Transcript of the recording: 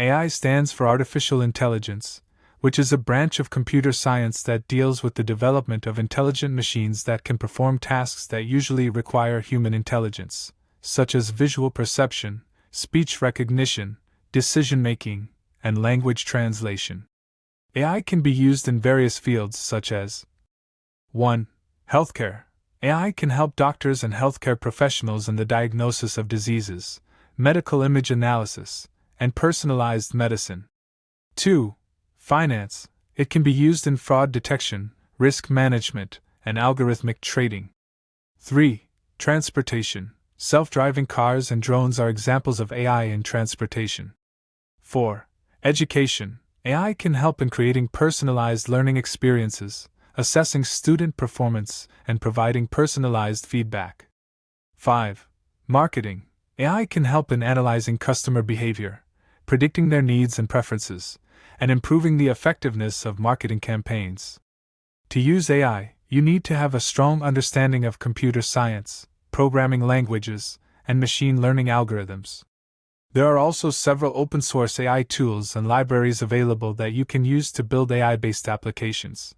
AI stands for Artificial Intelligence, which is a branch of computer science that deals with the development of intelligent machines that can perform tasks that usually require human intelligence, such as visual perception, speech recognition, decision-making, and language translation. AI can be used in various fields such as 1. Healthcare. AI can help doctors and healthcare professionals in the diagnosis of diseases, medical image analysis, and personalized medicine. 2. Finance. It can be used in fraud detection, risk management, and algorithmic trading. 3. Transportation. Self-driving cars and drones are examples of AI in transportation. 4. Education. AI can help in creating personalized learning experiences, assessing student performance, and providing personalized feedback. 5. Marketing. AI can help in analyzing customer behavior, predicting their needs and preferences, and improving the effectiveness of marketing campaigns. To use AI, you need to have a strong understanding of computer science, programming languages, and machine learning algorithms. There are also several open-source AI tools and libraries available that you can use to build AI-based applications.